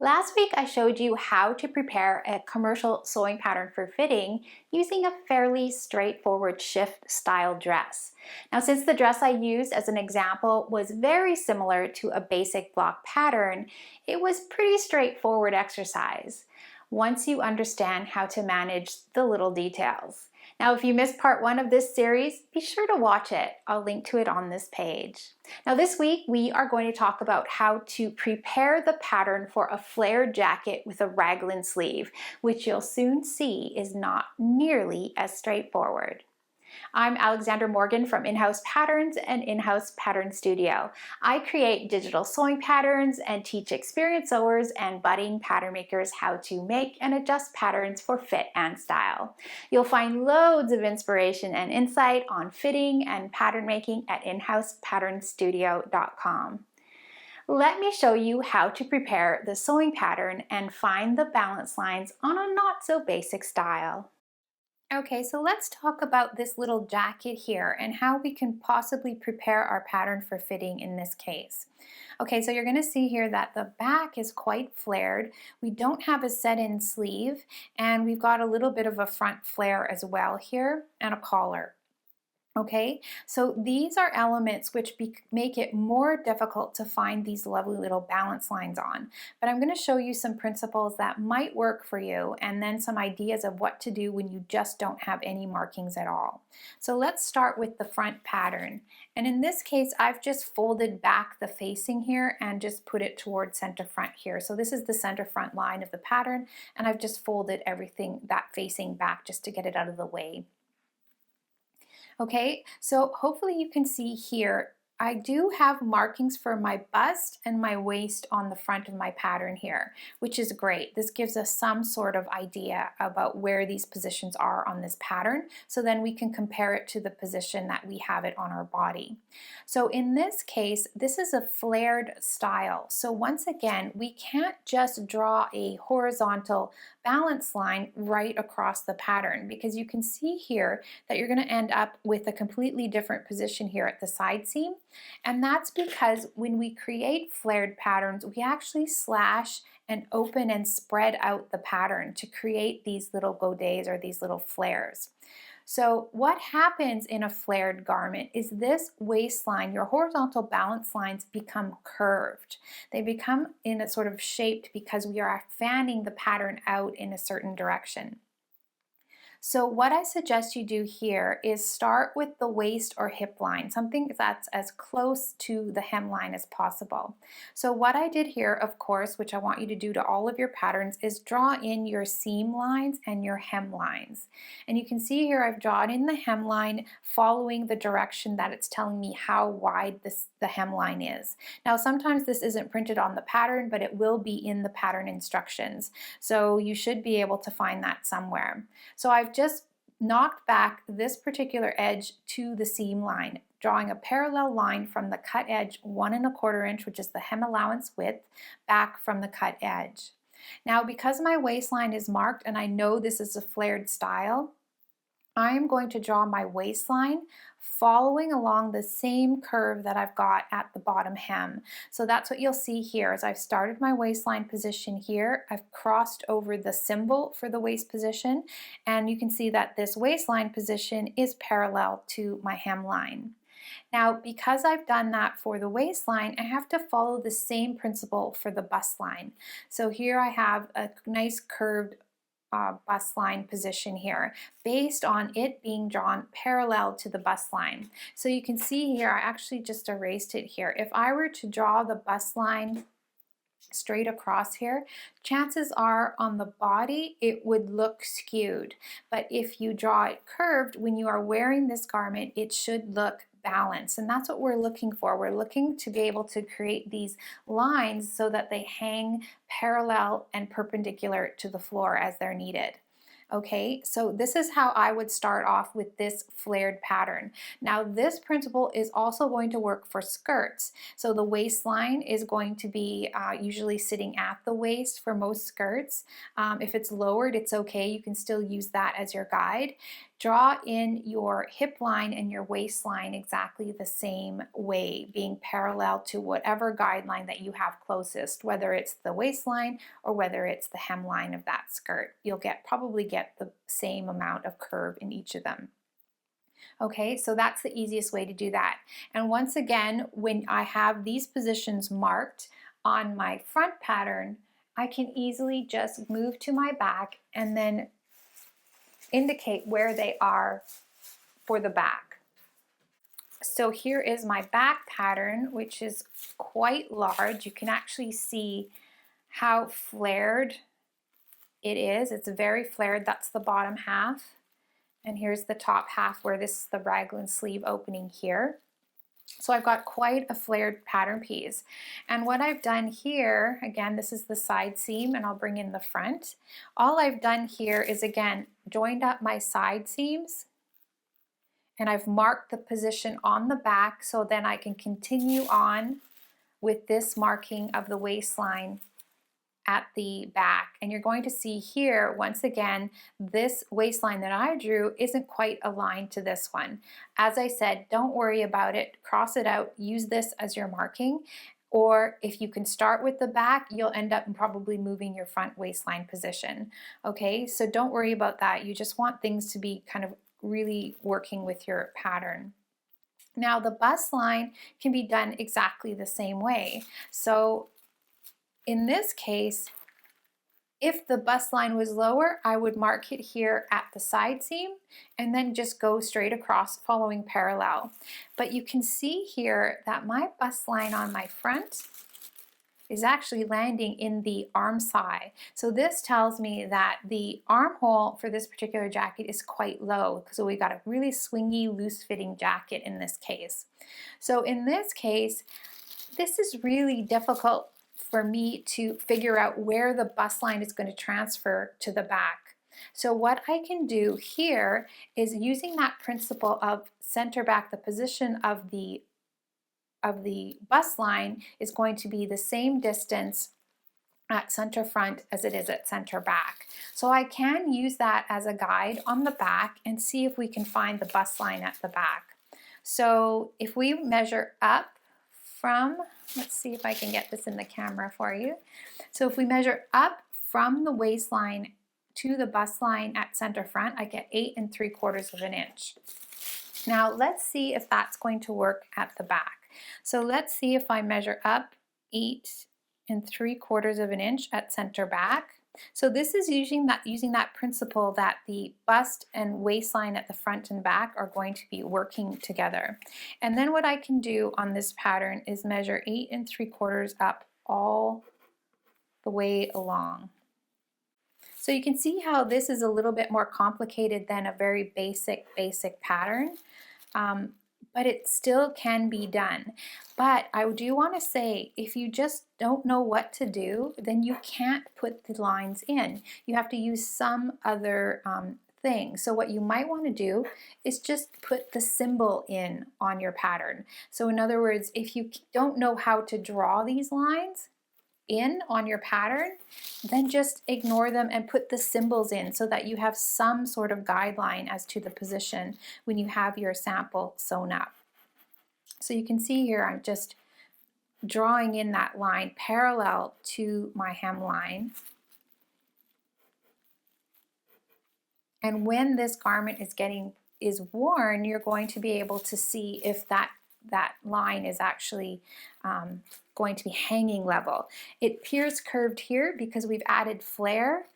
Last week I showed you how to prepare a commercial sewing pattern for fitting using a fairly straightforward shift style dress. Now, since the dress I used as an example was very similar to a basic block pattern, it was pretty straightforward exercise once you understand how to manage the little details. Now, if you missed part one of this series, be sure to watch it. I'll link to it on this page. Now, this week we are going to talk about how to prepare the pattern for a flared jacket with a raglan sleeve, which you'll soon see is not nearly as straightforward. I'm Alexandra Morgan from In-House Patterns and In-House Pattern Studio. I create digital sewing patterns and teach experienced sewers and budding pattern makers how to make and adjust patterns for fit and style. You'll find loads of inspiration and insight on fitting and pattern making at inhousepatternstudio.com. Let me show you how to prepare the sewing pattern and find the balance lines on a not so basic style. Okay, so let's talk about this little jacket here and how we can possibly prepare our pattern for fitting in this case. Okay, so you're going to see here that the back is quite flared. We don't have a set-in sleeve, and we've got a little bit of a front flare as well here and a collar. Okay, so these are elements which make it more difficult to find these lovely little balance lines on. But I'm going to show you some principles that might work for you and then some ideas of what to do when you just don't have any markings at all. So let's start with the front pattern. And in this case, I've just folded back the facing here and just put it toward center front here. So this is the center front line of the pattern, and I've just folded everything that facing back just to get it out of the way. Okay, so hopefully you can see here, I do have markings for my bust and my waist on the front of my pattern here, which is great. This gives us some sort of idea about where these positions are on this pattern, so then we can compare it to the position that we have it on our body. So in this case, this is a flared style. So once again, we can't just draw a horizontal balance line right across the pattern, because you can see here that you're going to end up with a completely different position here at the side seam. And that's because when we create flared patterns, we actually slash and open and spread out the pattern to create these little godets or these little flares. So what happens in a flared garment is this waistline, your horizontal balance lines become curved. They become in a sort of shaped because we are fanning the pattern out in a certain direction. So what I suggest you do here is start with the waist or hip line, something that's as close to the hemline as possible. So what I did here, of course, which I want you to do to all of your patterns, is draw in your seam lines and your hem lines. And you can see here I've drawn in the hemline following the direction that it's telling me how wide the hemline is. Now sometimes this isn't printed on the pattern, but it will be in the pattern instructions. So you should be able to find that somewhere. So I've just knocked back this particular edge to the seam line, drawing a parallel line from the cut edge 1 1/4 inch, which is the hem allowance width, back from the cut edge. Now, because my waistline is marked and I know this is a flared style, I am going to draw my waistline following along the same curve that I've got at the bottom hem. So that's what you'll see here as I've started my waistline position here. I've crossed over the symbol for the waist position, and you can see that this waistline position is parallel to my hemline. Now, because I've done that for the waistline, I have to follow the same principle for the bust line. So here I have a nice curved bust line position here based on it being drawn parallel to the bust line. So you can see here, I actually just erased it here. If I were to draw the bust line straight across here, chances are on the body it would look skewed. But if you draw it curved, when you are wearing this garment, it should look balance, and that's what we're looking for. We're looking to be able to create these lines so that they hang parallel and perpendicular to the floor as they're needed. Okay, so this is how I would start off with this flared pattern. Now this principle is also going to work for skirts. So the waistline is going to be usually sitting at the waist for most skirts. If it's lowered, it's okay. You can still use that as your guide. draw in your hip line and your waistline exactly the same way, being parallel to whatever guideline that you have closest, whether it's the waistline or whether it's the hemline of that skirt. You'll probably get the same amount of curve in each of them. Okay, so that's the easiest way to do that. And once again, when I have these positions marked on my front pattern, I can easily just move to my back and then indicate where they are for the back. So here is my back pattern, which is quite large. You can actually see how flared it is. It's very flared. That's the bottom half. And here's the top half where this is the raglan sleeve opening here. So I've got quite a flared pattern piece. And what I've done here, again, this is the side seam, and I'll bring in the front. All I've done here is, again, joined up my side seams, and I've marked the position on the back, so then I can continue on with this marking of the waistline at the back. And you're going to see here, once again, this waistline that I drew isn't quite aligned to this one. As I said, don't worry about it. Cross it out. Use this as your marking. Or if you can start with the back, you'll end up probably moving your front waistline position. Okay, so don't worry about that. You just want things to be kind of really working with your pattern. Now the bust line can be done exactly the same way. So in this case, if the bust line was lower, I would mark it here at the side seam and then just go straight across following parallel. But you can see here that my bust line on my front is actually landing in the arm side. So this tells me that the armhole for this particular jacket is quite low. So we got a really swingy, loose-fitting jacket in this case. So in this case, this is really difficult for me to figure out where the bust line is going to transfer to the back. So what I can do here is, using that principle of center back, the position of the bust line is going to be the same distance at center front as it is at center back. So I can use that as a guide on the back and see if we can find the bust line at the back. So if we measure up from, let's see if I can get this in the camera for you. So if we measure up from the waistline to the bust line at center front, I get 8 3/4 of an inch. Now let's see if that's going to work at the back. So let's see if I measure up 8 3/4 of an inch at center back. So this is using that principle that the bust and waistline at the front and back are going to be working together. And then what I can do on this pattern is measure 8 3/4 up all the way along. So you can see how this is a little bit more complicated than a very basic pattern. But it still can be done. But I do want to say, if you just don't know what to do, then you can't put the lines in. You have to use some other thing. So what you might want to do is just put the symbol in on your pattern. So in other words, if you don't know how to draw these lines in on your pattern, then just ignore them and put the symbols in so that you have some sort of guideline as to the position when you have your sample sewn up. So you can see here I'm just drawing in that line parallel to my hemline. And when this garment is worn, you're going to be able to see if that line is actually going to be hanging level. It appears curved here because we've added flare,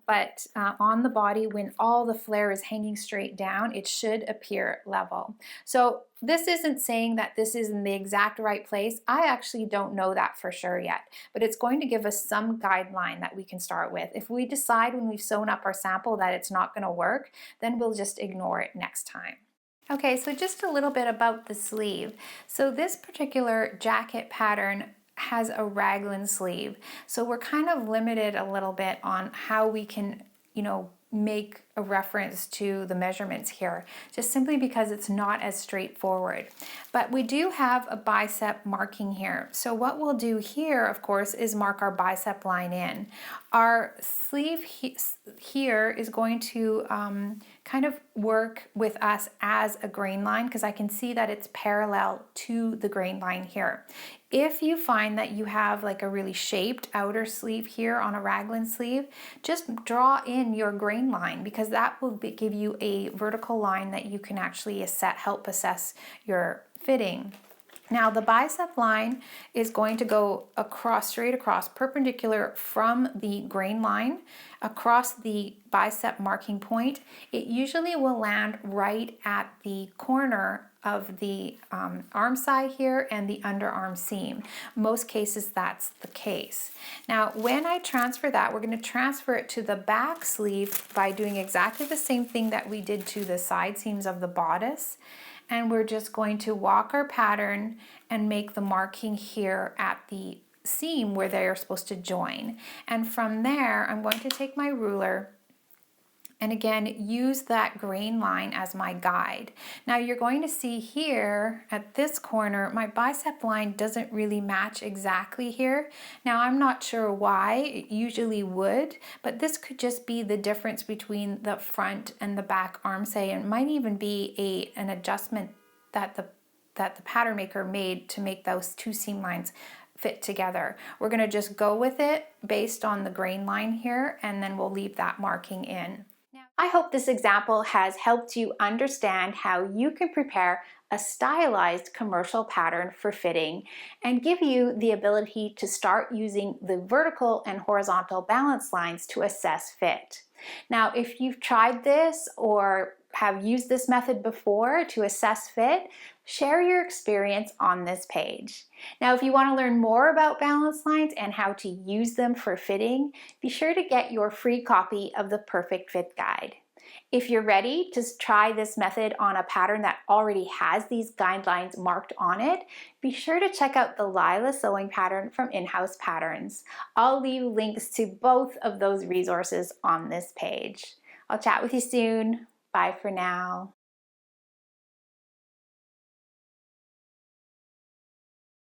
but on the body, when all the flare is hanging straight down, it should appear level. So this isn't saying that this is in the exact right place. I actually don't know that for sure yet, but it's going to give us some guideline that we can start with. If we decide when we've sewn up our sample that it's not going to work, then we'll just ignore it next time. Okay, so just a little bit about the sleeve. So this particular jacket pattern has a raglan sleeve. So we're kind of limited a little bit on how we can, make a reference to the measurements here, just simply because it's not as straightforward. But we do have a bicep marking here. So what we'll do here, of course, is mark our bicep line in. Our sleeve here is going to kind of work with us as a grain line, because I can see that it's parallel to the grain line here. If you find that you have like a really shaped outer sleeve here on a raglan sleeve, just draw in your grain line, because that will give you a vertical line that you can actually help assess your fitting. Now the bicep line is going to go straight across, perpendicular from the grain line across the bicep marking point. It usually will land right at the corner of the arm side here and the underarm seam. Most cases that's the case. Now when I transfer that, we're going to transfer it to the back sleeve by doing exactly the same thing that we did to the side seams of the bodice. And we're just going to walk our pattern and make the marking here at the seam where they are supposed to join. And from there, I'm going to take my ruler and again, use that grain line as my guide. Now you're going to see here at this corner, my bicep line doesn't really match exactly here. Now I'm not sure why, it usually would, but this could just be the difference between the front and the back arm, say, and it might even be an adjustment that the pattern maker made to make those two seam lines fit together. We're gonna just go with it based on the grain line here, and then we'll leave that marking in. I hope this example has helped you understand how you can prepare a stylized commercial pattern for fitting and give you the ability to start using the vertical and horizontal balance lines to assess fit. Now, if you've tried this or have used this method before to assess fit, share your experience on this page. Now, if you want to learn more about balance lines and how to use them for fitting, be sure to get your free copy of the Perfect Fit Guide. If you're ready to try this method on a pattern that already has these guidelines marked on it, be sure to check out the Lila sewing pattern from In-House Patterns. I'll leave links to both of those resources on this page. I'll chat with you soon. Bye for now.